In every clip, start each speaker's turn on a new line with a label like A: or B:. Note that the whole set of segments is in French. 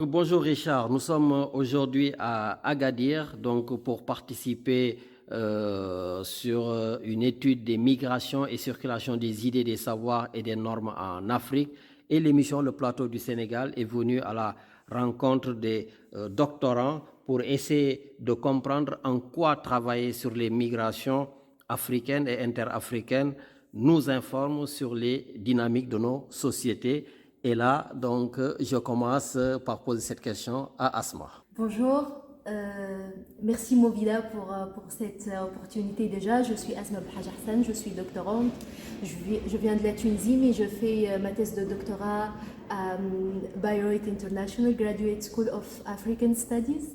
A: Bonjour Richard, nous sommes aujourd'hui à Agadir donc pour participer sur une étude des migrations et circulation des idées, des savoirs et des normes en Afrique. Et l'émission Le Plateau du Sénégal est venue à la rencontre des doctorants pour essayer de comprendre en quoi travailler sur les migrations africaines et interafricaines nous informe sur les dynamiques de nos sociétés. Et là, donc, je commence par poser cette question à Asma.
B: Bonjour, merci Movida pour cette opportunité déjà. Je suis Asma Bhaj Hassan, je suis doctorante. Je viens de la Tunisie, mais je fais ma thèse de doctorat à Bayreuth International Graduate School of African Studies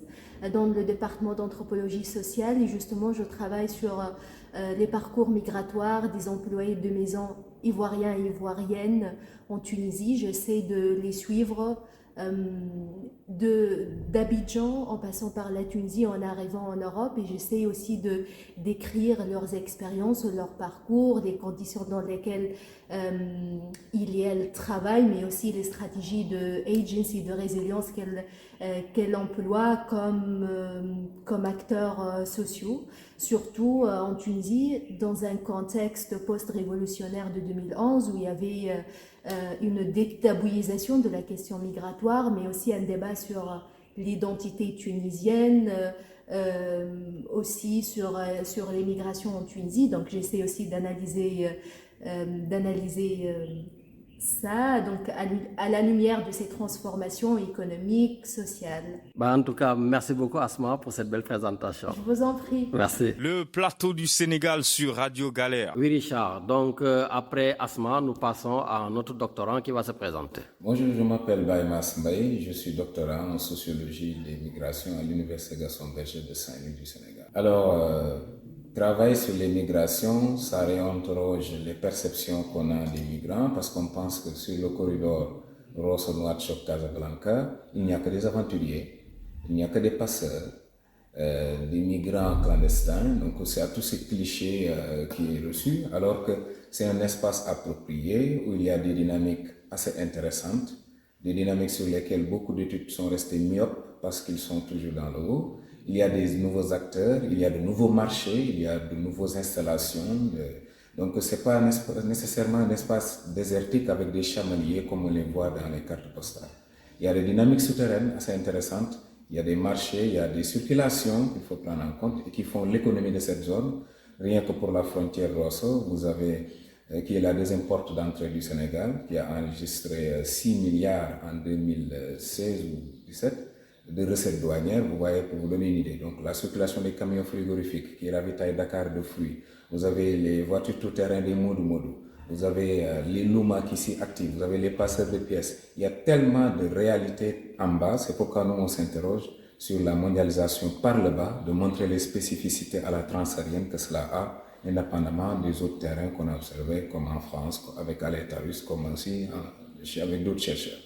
B: dans le département d'anthropologie sociale. Et justement, je travaille sur les parcours migratoires des employés de maison ivoiriens et ivoiriennes en Tunisie. J'essaie de les suivre d'Abidjan en passant par la Tunisie en arrivant en Europe, et j'essaie aussi de décrire leurs expériences, leur parcours, les conditions dans lesquelles il y a le travail, mais aussi les stratégies de agency, de résilience qu'elle emploie comme acteurs sociaux, surtout en Tunisie, dans un contexte post-révolutionnaire de 2011 où il y avait une détabouisation de la question migratoire, mais aussi un débat sur l'identité tunisienne, aussi sur l'immigration en Tunisie. Donc j'essaie aussi d'analyser ça, donc à la lumière de ces transformations économiques, sociales.
A: En tout cas, merci beaucoup Asma pour cette belle présentation.
B: Je vous en prie.
A: Merci.
C: Le plateau du Sénégal sur Radio Galère.
A: Oui Richard, donc après Asma, nous passons à notre doctorant qui va se présenter.
D: Bonjour, je m'appelle Baïmas Mbaye, je suis doctorant en sociologie des migrations à l'Université Gaston Berger de Saint-Louis du Sénégal. Alors, travail sur les migrations, ça réinterroge les perceptions qu'on a des migrants parce qu'on pense que sur le corridor Rosso-Nouakchott-Casablanca, il n'y a que des aventuriers, il n'y a que des passeurs, des migrants clandestins. Donc c'est à tous ces clichés qui est reçu, alors que c'est un espace approprié où il y a des dynamiques assez intéressantes, des dynamiques sur lesquelles beaucoup d'études sont restées myopes parce qu'ils sont toujours dans le haut. Il y a des nouveaux acteurs, il y a de nouveaux marchés, il y a de nouvelles installations. Donc ce n'est pas nécessairement un espace désertique avec des chamaliers comme on les voit dans les cartes postales. Il y a des dynamiques souterraines assez intéressantes, il y a des marchés, il y a des circulations qu'il faut prendre en compte et qui font l'économie de cette zone. Rien que pour la frontière Rosso, vous avez, qui est la deuxième porte d'entrée du Sénégal, qui a enregistré 6 milliards en 2016 ou 2017 de recettes douanières, vous voyez, pour vous donner une idée. Donc la circulation des camions frigorifiques qui ravitaillent Dakar de fruits, vous avez les voitures tout-terrain des Modou, vous avez les Luma qui s'y activent, vous avez les passeurs de pièces. Il y a tellement de réalités en bas, c'est pourquoi nous on s'interroge sur la mondialisation par le bas, de montrer les spécificités à la transsaharienne que cela a, indépendamment des autres terrains qu'on a observés, comme en France, avec Alétarus, comme aussi avec d'autres chercheurs.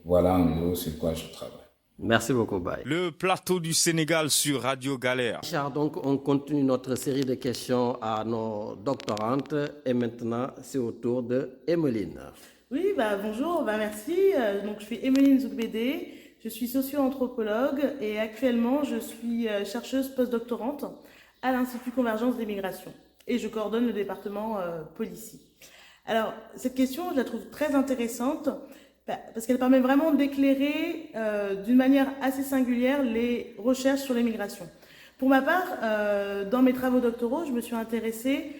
D: Voilà en gros sur quoi je travaille.
A: Merci beaucoup, Baye.
C: Le plateau du Sénégal sur Radio Galère.
A: Richard, donc on continue notre série de questions à nos doctorantes et maintenant c'est au tour de Emeline.
E: Oui, bonjour, merci. Donc, je suis Emeline Zougbédé, je suis socio-anthropologue et actuellement je suis chercheuse postdoctorante à l'Institut Convergence des Migrations et je coordonne le département Policy. Alors, cette question, je la trouve très intéressante parce qu'elle permet vraiment d'éclairer d'une manière assez singulière les recherches sur les migrations. Pour ma part, dans mes travaux doctoraux, je me suis intéressée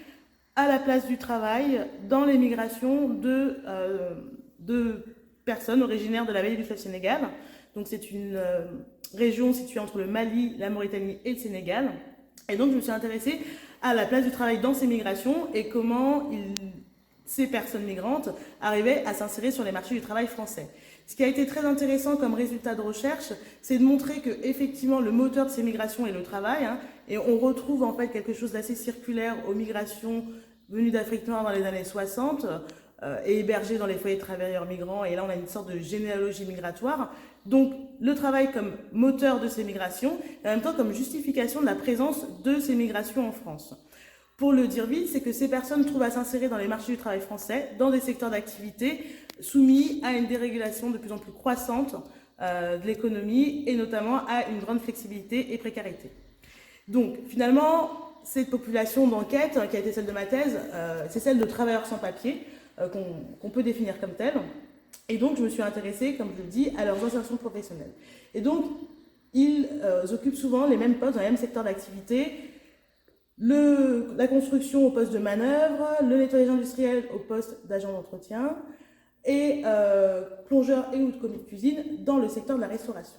E: à la place du travail dans les migrations de personnes originaires de la vallée du fleuve Sénégal. Donc c'est une région située entre le Mali, la Mauritanie et le Sénégal. Et donc je me suis intéressée à la place du travail dans ces migrations et comment ces personnes migrantes arrivaient à s'insérer sur les marchés du travail français. Ce qui a été très intéressant comme résultat de recherche, c'est de montrer que effectivement le moteur de ces migrations est le travail, et on retrouve en fait quelque chose d'assez circulaire aux migrations venues d'Afrique noire dans les années 60 et hébergées dans les foyers de travailleurs migrants, et là on a une sorte de généalogie migratoire. Donc le travail comme moteur de ces migrations et en même temps comme justification de la présence de ces migrations en France. Pour le dire vite, c'est que ces personnes trouvent à s'insérer dans les marchés du travail français, dans des secteurs d'activité soumis à une dérégulation de plus en plus croissante de l'économie et notamment à une grande flexibilité et précarité. Donc finalement, cette population d'enquête, qui a été celle de ma thèse, c'est celle de travailleurs sans papier, qu'on peut définir comme telle. Et donc je me suis intéressée, comme je le dis, à leurs insertions professionnelles. Et donc ils occupent souvent les mêmes postes dans les mêmes secteurs d'activité, la construction au poste de manœuvre, le nettoyage industriel au poste d'agent d'entretien, et plongeur et ou de commis de cuisine dans le secteur de la restauration.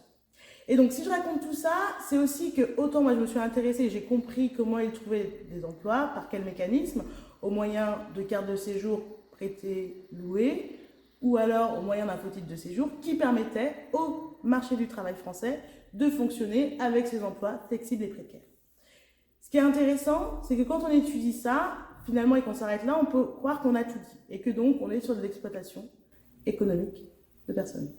E: Et donc si je raconte tout ça, c'est aussi que autant moi je me suis intéressée et j'ai compris comment ils trouvaient des emplois, par quel mécanisme, au moyen de cartes de séjour prêtées, louées, ou alors au moyen d'un faux titre de séjour qui permettait au marché du travail français de fonctionner avec ces emplois flexibles et précaires. Ce qui est intéressant, c'est que quand on étudie ça, finalement, et qu'on s'arrête là, on peut croire qu'on a tout dit, et que donc on est sur de l'exploitation économique de personnes.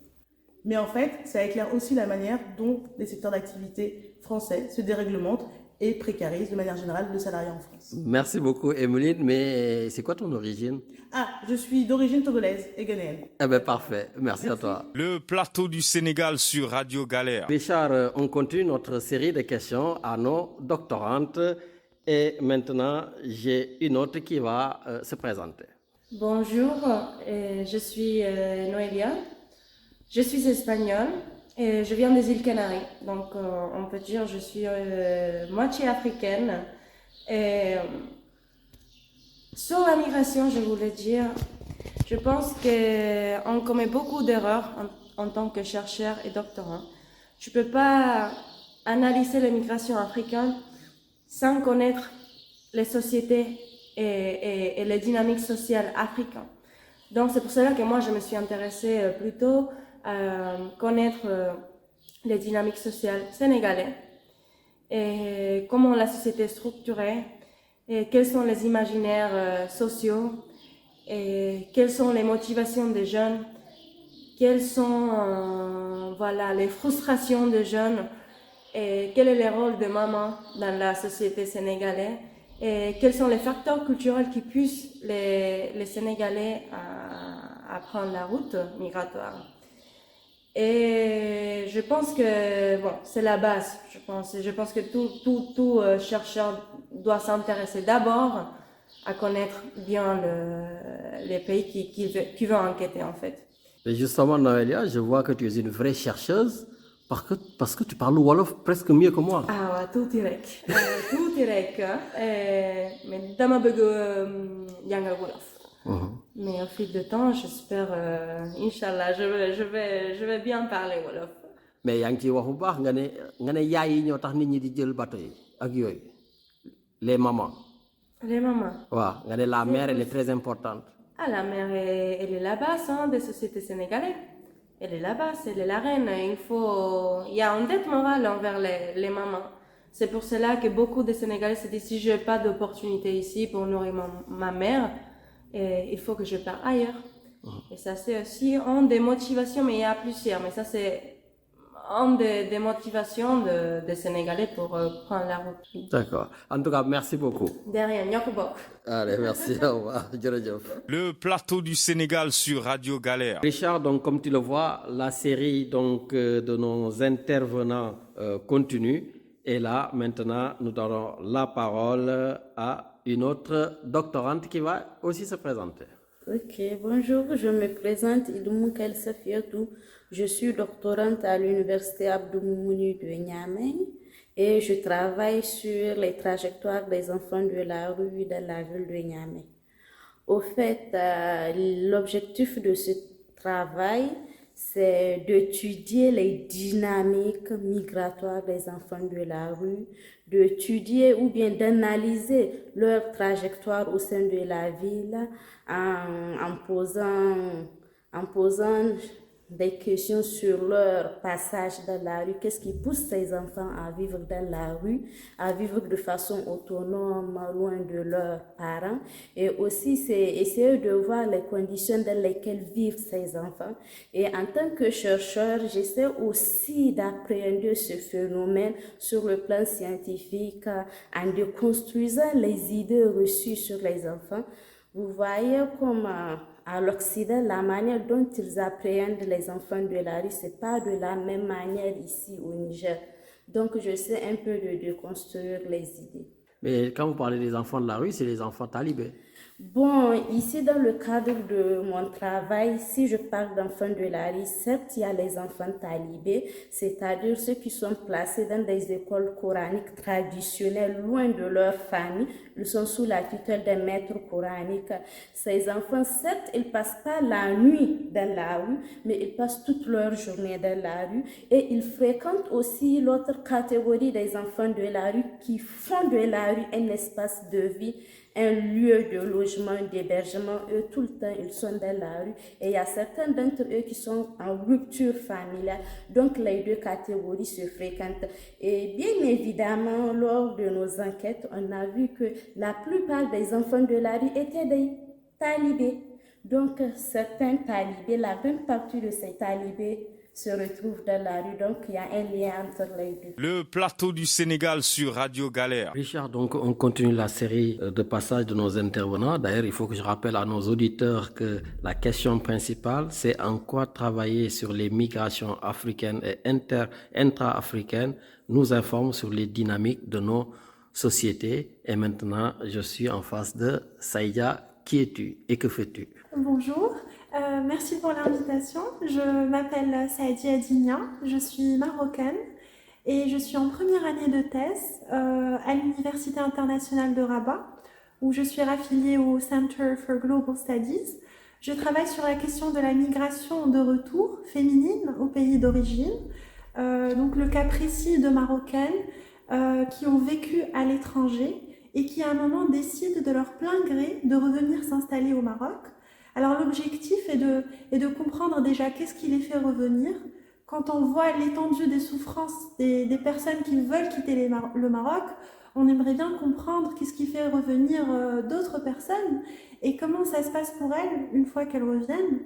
E: Mais en fait, ça éclaire aussi la manière dont les secteurs d'activité français se déréglementent et précarisent de manière générale le salariat en France.
A: Merci beaucoup, Emeline. Mais c'est quoi ton origine?
E: Ah, je suis d'origine togolaise et ghanéenne.
A: Eh bien, parfait. Merci à toi.
C: Le plateau du Sénégal sur Radio Galère.
A: Richard, on continue notre série de questions à nos doctorantes. Et maintenant, j'ai une autre qui va se présenter.
F: Bonjour, je suis Noelia. Je suis espagnole et je viens des îles Canaries. Donc, on peut dire que je suis moitié africaine. Et sur la migration, je voulais dire, je pense qu'on commet beaucoup d'erreurs en tant que chercheur et doctorant. Je ne peux pas analyser la migration africaine sans connaître les sociétés et les dynamiques sociales africaines. Donc c'est pour cela que moi je me suis intéressée plutôt à connaître les dynamiques sociales sénégalaises et comment la société est structurée et quels sont les imaginaires sociaux et quelles sont les motivations des jeunes, quelles sont les frustrations des jeunes et quel est le rôle de maman dans la société sénégalaise et quels sont les facteurs culturels qui poussent les Sénégalais à prendre la route migratoire. Et je pense que c'est la base. Je pense que tout chercheur doit s'intéresser d'abord à connaître bien les pays qui veut enquêter en fait.
A: Et justement, Noélia, je vois que tu es une vraie chercheuse parce que tu parles Wolof presque mieux que moi.
F: Ah ouais, tout direct. Mais dama bëgg jàngal Wolof. Mais au fil du temps, j'espère, Inch'Allah, je vais bien parler Wolof.
A: Mais yaa ngi ciy wax bu baax nga ne yaay yi ñoo tax nit ñi di jël bateau yi ak yooyu les mamans.
F: Les mamans.
A: waaw nga ne la mère elle est très importante.
F: Ah, la mère, elle est la base des sociétés sénégalaises. Elle est la base, elle est la reine. Il y a une dette morale envers les mamans. C'est pour cela que beaucoup de Sénégalais se disent si je n'ai pas d'opportunité ici pour nourrir ma mère, il faut que je parte ailleurs. Et ça, c'est aussi une des motivations, mais il y a plusieurs. Mais ça, c'est une des motivations des Sénégalais pour prendre la route.
A: D'accord. En tout cas, merci beaucoup.
F: De rien, ñoo ko bokk.
A: Allez, merci. Au revoir. Jërëjëf.
C: Le plateau du Sénégal sur Radio Galère.
A: Richard, donc comme tu le vois, la série donc de nos intervenants continue. Et là, maintenant, nous donnons la parole à une autre doctorante qui va aussi se présenter.
G: Ok, bonjour, je me présente Idoumoukal Safiatou. Je suis doctorante à l'université Abdou Moumouni de Niamey et je travaille sur les trajectoires des enfants de la rue dans la ville de Niamey. Au fait, l'objectif de ce travail, c'est d'étudier les dynamiques migratoires des enfants de la rue, d'étudier ou bien d'analyser leur trajectoire au sein de la ville en posant des questions sur leur passage dans la rue. Qu'est-ce qui pousse ces enfants à vivre dans la rue, à vivre de façon autonome, loin de leurs parents. Et aussi, c'est essayer de voir les conditions dans lesquelles vivent ces enfants. Et en tant que chercheur, j'essaie aussi d'appréhender ce phénomène sur le plan scientifique en déconstruisant les idées reçues sur les enfants. Vous voyez comme à l'Occident, la manière dont ils appréhendent les enfants de la rue, c'est pas de la même manière ici au Niger. Donc, j'essaie un peu de déconstruire les idées.
A: Mais quand vous parlez des enfants de la rue, c'est les enfants talibés.
G: Bon, ici dans le cadre de mon travail, si je parle d'enfants de la rue, certes, il y a les enfants talibés, c'est-à-dire ceux qui sont placés dans des écoles coraniques traditionnelles, loin de leur famille, ils sont sous la tutelle des maîtres coraniques. Ces enfants, certes, ils passent pas la nuit dans la rue, mais ils passent toute leur journée dans la rue et ils fréquentent aussi l'autre catégorie des enfants de la rue qui font de la rue un espace de vie, un lieu de logement, d'hébergement. Eux, tout le temps, ils sont dans la rue. Et il y a certains d'entre eux qui sont en rupture familiale. Donc, les deux catégories se fréquentent. Et bien évidemment, lors de nos enquêtes, on a vu que la plupart des enfants de la rue étaient des talibés. Donc, certains talibés, la grande partie de ces talibés se retrouvent dans la rue. Donc, il y a un lien entre les deux.
C: Le plateau du Sénégal sur Radio Galère.
A: Richard, donc on continue la série de passages de nos intervenants. D'ailleurs, il faut que je rappelle à nos auditeurs que la question principale, c'est en quoi travailler sur les migrations africaines et intra-africaines nous informe sur les dynamiques de nos sociétés. Et maintenant, je suis en face de Saïdia. Qui es-tu et que fais-tu?
H: Bonjour, merci pour l'invitation. Je m'appelle Saïdia Digna, je suis marocaine et je suis en première année de thèse à l'Université internationale de Rabat où je suis raffiliée au Center for Global Studies. Je travaille sur la question de la migration de retour féminine au pays d'origine, donc le cas précis de Marocaines qui ont vécu à l'étranger et qui à un moment décident de leur plein gré de revenir s'installer au Maroc. Alors l'objectif est de comprendre déjà qu'est-ce qui les fait revenir. Quand on voit l'étendue des souffrances des personnes qui veulent quitter le Maroc, on aimerait bien comprendre qu'est-ce qui fait revenir d'autres personnes et comment ça se passe pour elles une fois qu'elles reviennent.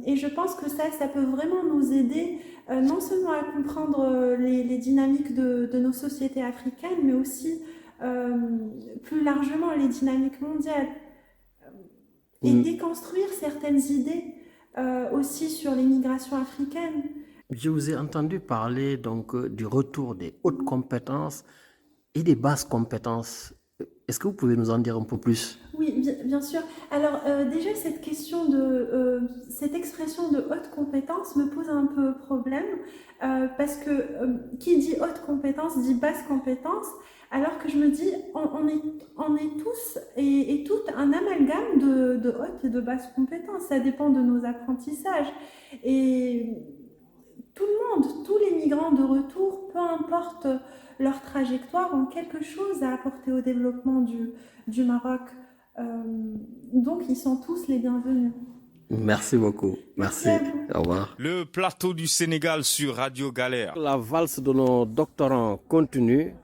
H: Et je pense que ça peut vraiment nous aider non seulement à comprendre les dynamiques de nos sociétés africaines, mais aussi plus largement les dynamiques mondiales et déconstruire certaines idées aussi sur les migrations africaines.
A: Je vous ai entendu parler donc du retour des hautes compétences et des basses compétences. Est-ce que vous pouvez nous en dire un peu plus?
H: Oui, bien sûr. Alors déjà cette question cette expression de haute compétence me pose un peu problème parce que qui dit haute compétence dit basse compétence. Alors que je me dis, on est tous et toutes un amalgame de hautes et de basses compétences. Ça dépend de nos apprentissages. Et tout le monde, tous les migrants de retour, peu importe leur trajectoire, ont quelque chose à apporter au développement du Maroc. Donc, ils sont tous les bienvenus.
A: Merci beaucoup. Merci. Au revoir.
C: Le plateau du Sénégal sur Radio Galère.
A: La valse de nos doctorants continue.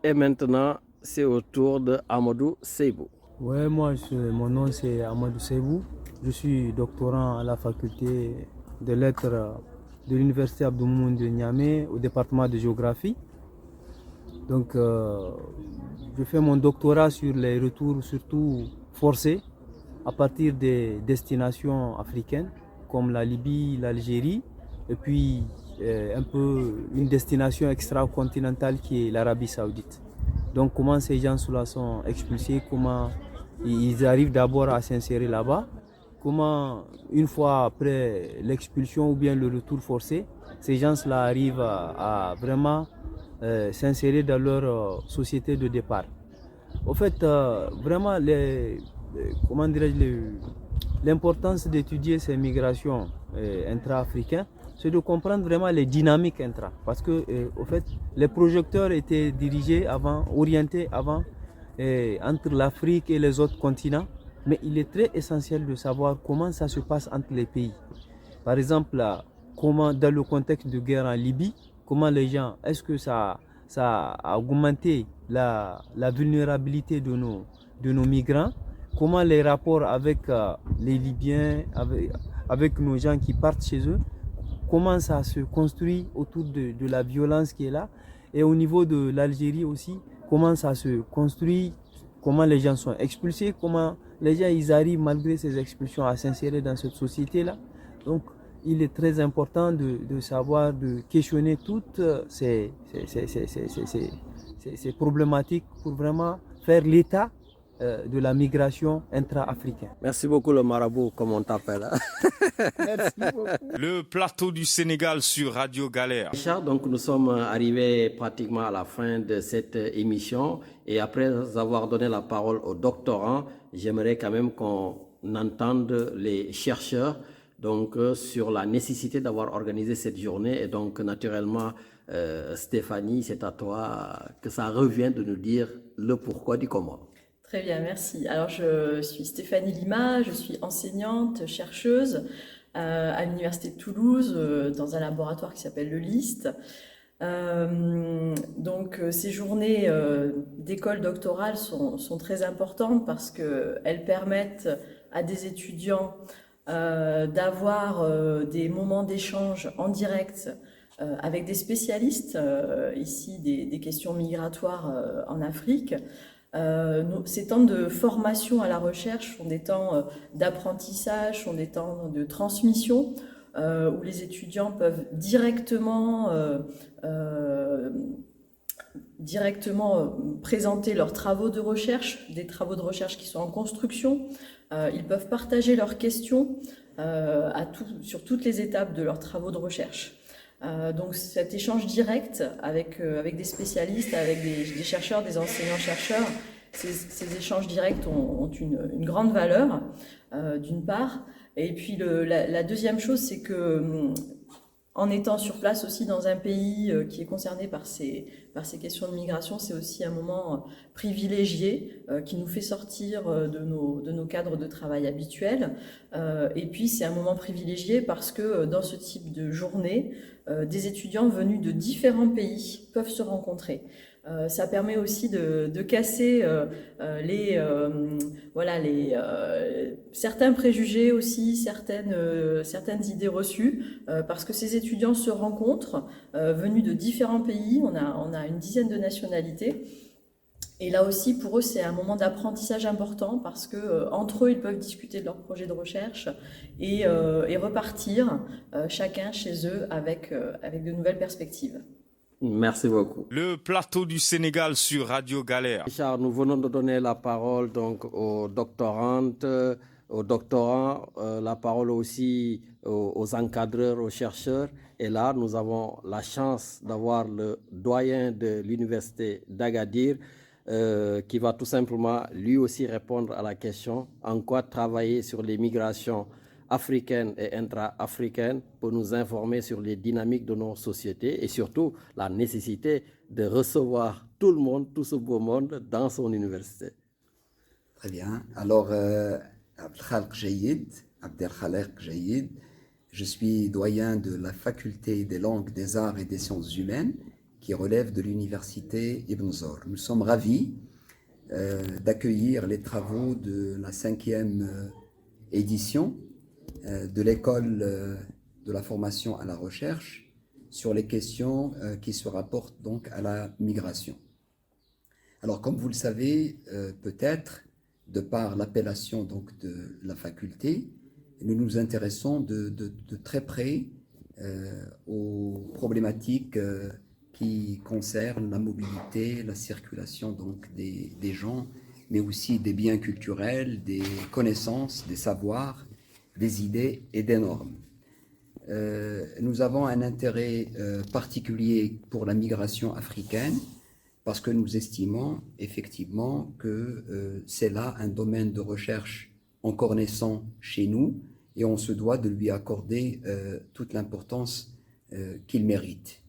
A: Et maintenant, c'est au tour de Amadou Seibou.
I: Ouais, mon nom c'est Amadou Seibou. Je suis doctorant à la faculté de lettres de l'université Abdou Moumouni de Niamey au département de géographie. Donc, je fais mon doctorat sur les retours surtout forcés à partir des destinations africaines comme la Libye, l'Algérie et puis un peu une destination extra-continentale qui est l'Arabie Saoudite. Donc comment ces gens-là sont expulsés, comment ils arrivent d'abord à s'insérer là-bas, comment une fois après l'expulsion ou bien le retour forcé, ces gens-là arrivent à vraiment s'insérer dans leur société de départ. Au fait, vraiment, l'importance d'étudier ces migrations intra-africaines, c'est de comprendre vraiment les dynamiques intra. Parce que, au fait, les projecteurs étaient orientés avant entre l'Afrique et les autres continents. Mais il est très essentiel de savoir comment ça se passe entre les pays. Par exemple, comment dans le contexte de guerre en Libye, comment les gens, est-ce que ça a augmenté la vulnérabilité de nos migrants? Comment les rapports avec les Libyens, avec nos gens qui partent chez eux, comment ça se construit autour de la violence qui est là? Et au niveau de l'Algérie aussi, comment ça se construit, comment les gens sont expulsés, comment les gens ils arrivent malgré ces expulsions à s'insérer dans cette société-là. Donc il est très important de savoir, de questionner toutes ces problématiques pour vraiment faire l'état de la migration intra-africaine.
A: Merci beaucoup le marabout, comme on t'appelle.
I: Merci beaucoup.
C: Le plateau du Sénégal sur Radio Galère.
A: Richard, donc nous sommes arrivés pratiquement à la fin de cette émission et après avoir donné la parole aux doctorants, j'aimerais quand même qu'on entende les chercheurs donc sur la nécessité d'avoir organisé cette journée et donc naturellement Stéphanie, c'est à toi que ça revient de nous dire le pourquoi du comment.
J: Très bien, merci. Alors, je suis Stéphanie Lima, je suis enseignante, chercheuse à l'Université de Toulouse dans un laboratoire qui s'appelle le LIST. Donc, ces journées d'école doctorale sont très importantes parce qu'elles permettent à des étudiants d'avoir des moments d'échange en direct avec des spécialistes, ici des questions migratoires en Afrique. Ces temps de formation à la recherche sont des temps d'apprentissage, sont des temps de transmission où les étudiants peuvent directement présenter leurs travaux de recherche, des travaux de recherche qui sont en construction. Ils peuvent partager leurs questions sur toutes les étapes de leurs travaux de recherche. Donc cet échange direct avec des spécialistes, avec des chercheurs, des enseignants-chercheurs, ces échanges directs ont une grande valeur, d'une part. Et puis la deuxième chose, c'est que en étant sur place aussi dans un pays qui est concerné par ces questions de migration, c'est aussi un moment privilégié qui nous fait sortir de nos cadres de travail habituels. Et puis c'est un moment privilégié parce que dans ce type de journée, des étudiants venus de différents pays peuvent se rencontrer. Ça permet aussi de casser certains préjugés aussi, certaines idées reçues, parce que ces étudiants se rencontrent venus de différents pays. On a une dizaine de nationalités. Et là aussi, pour eux, c'est un moment d'apprentissage important parce que entre eux, ils peuvent discuter de leur projet de recherche et repartir chacun chez eux avec de nouvelles perspectives.
A: Merci beaucoup.
C: Le plateau du Sénégal sur Radio Galère.
A: Richard, nous venons de donner la parole donc aux doctorantes, aux doctorants, la parole aussi aux encadreurs, aux chercheurs. Et là, nous avons la chance d'avoir le doyen de l'université d'Agadir qui va tout simplement lui aussi répondre à la question en quoi travailler sur les migrations africaine et intra-africaine pour nous informer sur les dynamiques de nos sociétés et surtout la nécessité de recevoir tout le monde, tout ce beau monde dans son université.
K: Très bien. Alors, Abdelkhalek Jayid, je suis doyen de la faculté des langues, des arts et des sciences humaines qui relève de l'université Ibn Zor. Nous sommes ravis d'accueillir les travaux de la 5e édition de l'école de la formation à la recherche sur les questions qui se rapportent donc à la migration. Alors comme vous le savez peut-être, de par l'appellation donc de la faculté, nous nous intéressons de très près aux problématiques qui concernent la mobilité, la circulation donc des gens, mais aussi des biens culturels, des connaissances, des savoirs, des idées et des normes. Nous avons un intérêt particulier pour la migration africaine parce que nous estimons effectivement que c'est là un domaine de recherche encore naissant chez nous et on se doit de lui accorder toute l'importance qu'il mérite.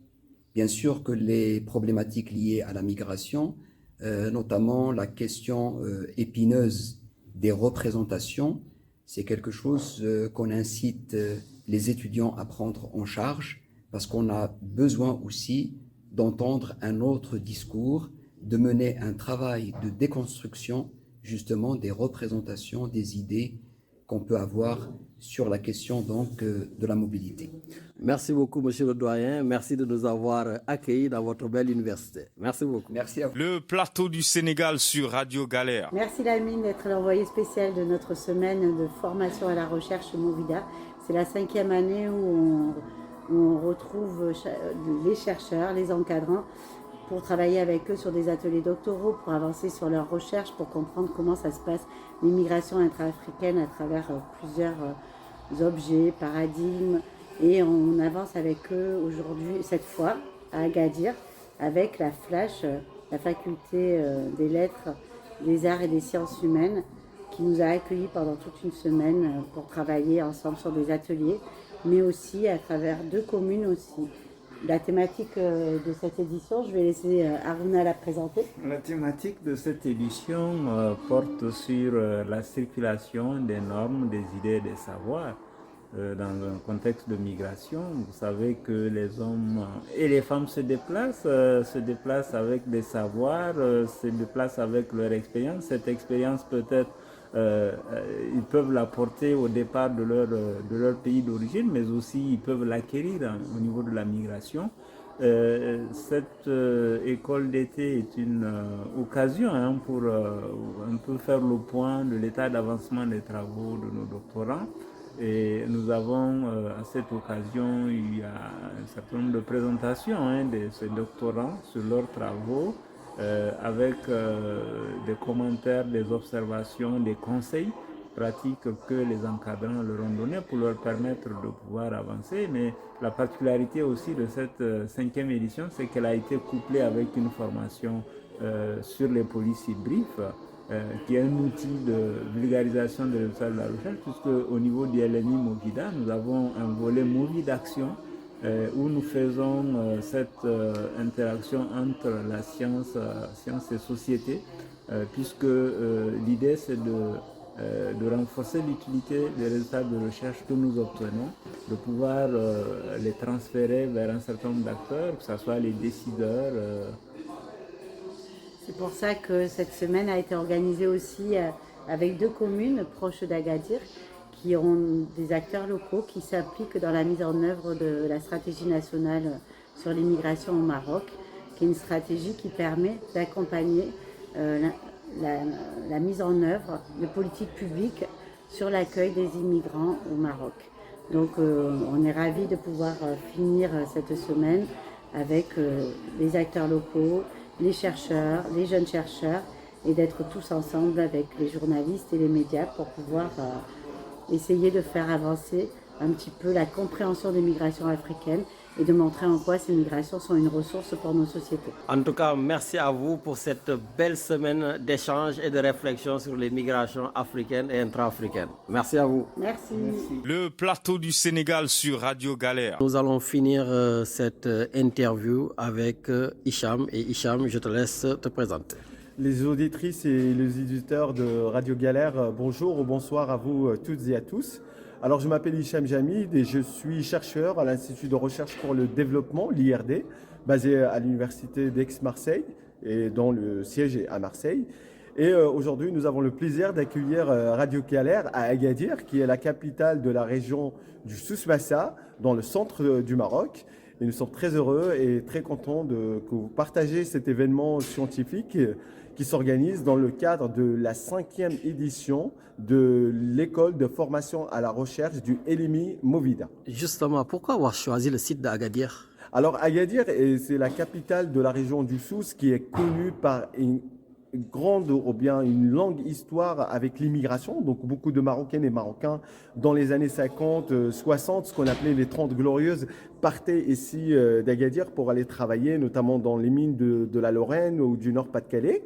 K: Bien sûr que les problématiques liées à la migration, notamment la question épineuse des représentations, c'est quelque chose qu'on incite les étudiants à prendre en charge parce qu'on a besoin aussi d'entendre un autre discours, de mener un travail de déconstruction justement des représentations, des idées qu'on peut avoir sur la question donc de la mobilité.
A: Merci beaucoup, monsieur le doyen. Merci de nous avoir accueillis dans votre belle université. Merci beaucoup.
K: Merci à vous.
C: Le plateau du Sénégal sur Radio Galère.
G: Merci Lamine d'être l'envoyé spécial de notre semaine de formation à la recherche Movida. C'est la 5e année où on retrouve les chercheurs, les encadrants, pour travailler avec eux sur des ateliers doctoraux, pour avancer sur leurs recherches, pour comprendre comment ça se passe, l'immigration intra-africaine à travers plusieurs objets, paradigmes. Et on avance avec eux aujourd'hui, cette fois, à Agadir, avec la FLASH, la faculté des lettres, des arts et des sciences humaines, qui nous a accueillis pendant toute une semaine pour travailler ensemble sur des ateliers, mais aussi à travers 2 communes aussi. La thématique de cette édition, je vais laisser Aruna la présenter.
L: La thématique de cette édition porte sur la circulation des normes, des idées et des savoirs dans un contexte de migration. Vous savez que les hommes et les femmes se déplacent avec des savoirs, se déplacent avec leur expérience. Cette expérience peut-être ils peuvent l'apporter au départ de leur pays d'origine, mais aussi ils peuvent l'acquérir au niveau de la migration. Cette école d'été est une occasion pour un peu faire le point de l'état d'avancement des travaux de nos doctorants. Et nous avons à cette occasion eu un certain nombre de présentations de ces doctorants sur leurs travaux. Avec des commentaires, des observations, des conseils pratiques que les encadrants leur ont donnés pour leur permettre de pouvoir avancer. Mais la particularité aussi de cette 5e édition, c'est qu'elle a été couplée avec une formation sur les policy briefs, qui est un outil de vulgarisation des résultats de la recherche, puisque au niveau du LMI Movida, nous avons un volet Movida Action, où nous faisons cette interaction entre la science et société, puisque l'idée c'est de renforcer l'utilité des résultats de recherche que nous obtenons, de pouvoir les transférer vers un certain nombre d'acteurs, que ce soit les décideurs.
G: C'est pour ça que cette semaine a été organisée aussi avec 2 communes proches d'Agadir, qui ont des acteurs locaux qui s'impliquent dans la mise en œuvre de la stratégie nationale sur l'immigration au Maroc, qui est une stratégie qui permet d'accompagner la mise en œuvre de politiques publiques sur l'accueil des immigrants au Maroc. Donc on est ravis de pouvoir finir cette semaine avec les acteurs locaux, les chercheurs, les jeunes chercheurs, et d'être tous ensemble avec les journalistes et les médias pour pouvoir essayer de faire avancer un petit peu la compréhension des migrations africaines et de montrer en quoi ces migrations sont une ressource pour nos sociétés.
A: En tout cas, merci à vous pour cette belle semaine d'échange et de réflexion sur les migrations africaines et intra-africaines. Merci à vous.
G: Merci.
C: Le plateau du Sénégal sur Radio Galère.
A: Nous allons finir cette interview avec Hicham. Et Hicham, je te laisse te présenter.
M: Les auditrices et les auditeurs de Radio Galère, bonjour ou bonsoir à vous toutes et à tous. Alors, je m'appelle Hicham Jamid et je suis chercheur à l'Institut de recherche pour le développement, l'IRD, basé à l'Université d'Aix-Marseille et dont le siège est à Marseille. Et aujourd'hui, nous avons le plaisir d'accueillir Radio Galère à Agadir, qui est la capitale de la région du Souss-Massa, dans le centre du Maroc. Et nous sommes très heureux et très contents que vous partagez cet événement scientifique qui s'organise dans le cadre de la 5e édition de l'école de formation à la recherche du LMI Movida.
A: Justement, pourquoi avoir choisi le site d'Agadir?
M: Alors Agadir, c'est la capitale de la région du Souss qui est connue par une grande ou bien une longue histoire avec l'immigration. Donc beaucoup de Marocaines et Marocains dans les années 50, 60, ce qu'on appelait les 30 glorieuses, partaient ici d'Agadir pour aller travailler, notamment dans les mines de la Lorraine ou du Nord-Pas-de-Calais.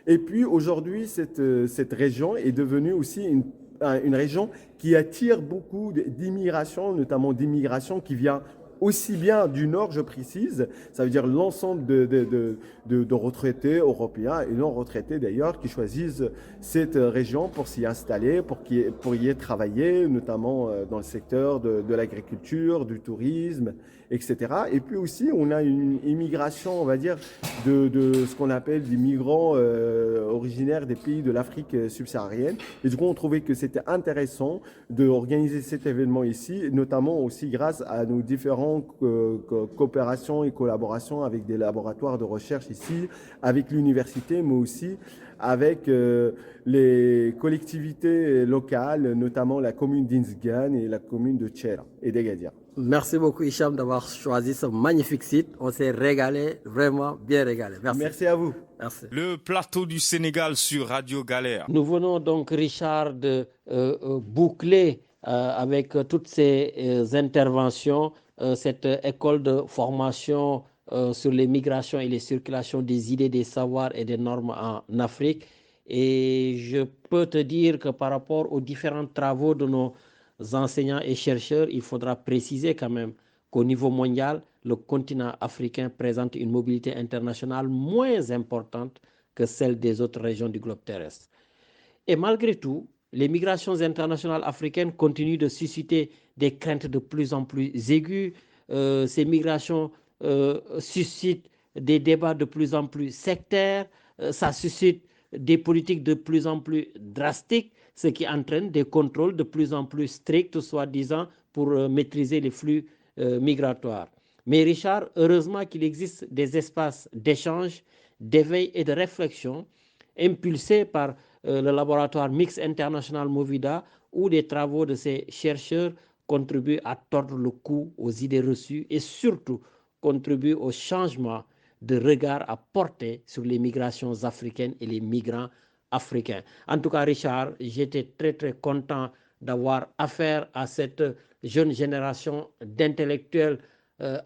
M: Et puis aujourd'hui, cette région est devenue aussi une région qui attire beaucoup d'immigration, notamment d'immigration qui vient aussi bien du Nord, je précise, ça veut dire l'ensemble de retraités européens et non retraités d'ailleurs qui choisissent cette région pour s'y installer, pour y travailler, notamment dans le secteur de l'agriculture, du tourisme, etc. Et puis aussi, on a une immigration, on va dire, de ce qu'on appelle des migrants originaires des pays de l'Afrique subsaharienne. Et du coup, on trouvait que c'était intéressant d'organiser cet événement ici, notamment aussi grâce à nos différentes coopérations et collaborations avec des laboratoires de recherche ici, avec l'université, mais aussi avec les collectivités locales, notamment la commune d'Inzgan et la commune de Tchera et d'Agadir.
A: Merci beaucoup Hicham d'avoir choisi ce magnifique site. On s'est régalé, vraiment bien régalé. Merci.
M: Merci à vous.
A: Merci.
C: Le plateau du Sénégal sur Radio Galère.
A: Nous venons donc, Richard, de boucler avec toutes ces interventions cette école de formation sur les migrations et les circulations des idées, des savoirs et des normes en Afrique. Et je peux te dire que par rapport aux différents travaux de nos enseignants et chercheurs, il faudra préciser quand même qu'au niveau mondial, le continent africain présente une mobilité internationale moins importante que celle des autres régions du globe terrestre. Et malgré tout, les migrations internationales africaines continuent de susciter des craintes de plus en plus aiguës. Ces migrations suscitent des débats de plus en plus sectaires, ça suscite des politiques de plus en plus drastiques, ce qui entraîne des contrôles de plus en plus stricts, soi-disant, pour maîtriser les flux migratoires. Mais Richard, heureusement qu'il existe des espaces d'échange, d'éveil et de réflexion impulsés par le laboratoire mixte international Movida, où les travaux de ces chercheurs contribuent à tordre le cou aux idées reçues et surtout contribuent au changement de regard à porter sur les migrations africaines et les migrants africains. En tout cas, Richard, j'étais très très content d'avoir affaire à cette jeune génération d'intellectuels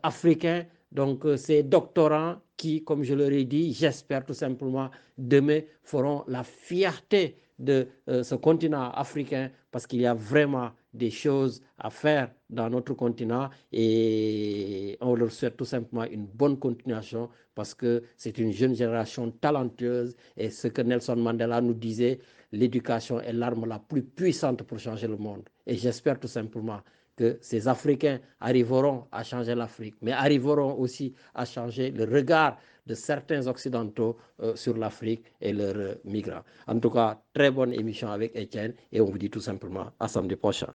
A: africains, donc ces doctorants qui, comme je leur ai dit, j'espère tout simplement demain feront la fierté de ce continent africain, parce qu'il y a vraiment des choses à faire dans notre continent et on leur souhaite tout simplement une bonne continuation, parce que c'est une jeune génération talentueuse et ce que Nelson Mandela nous disait, l'éducation est l'arme la plus puissante pour changer le monde. Et j'espère tout simplement que ces Africains arriveront à changer l'Afrique, mais arriveront aussi à changer le regard de certains Occidentaux sur l'Afrique et leurs migrants. En tout cas, très bonne émission avec Étienne et on vous dit tout simplement à samedi prochain.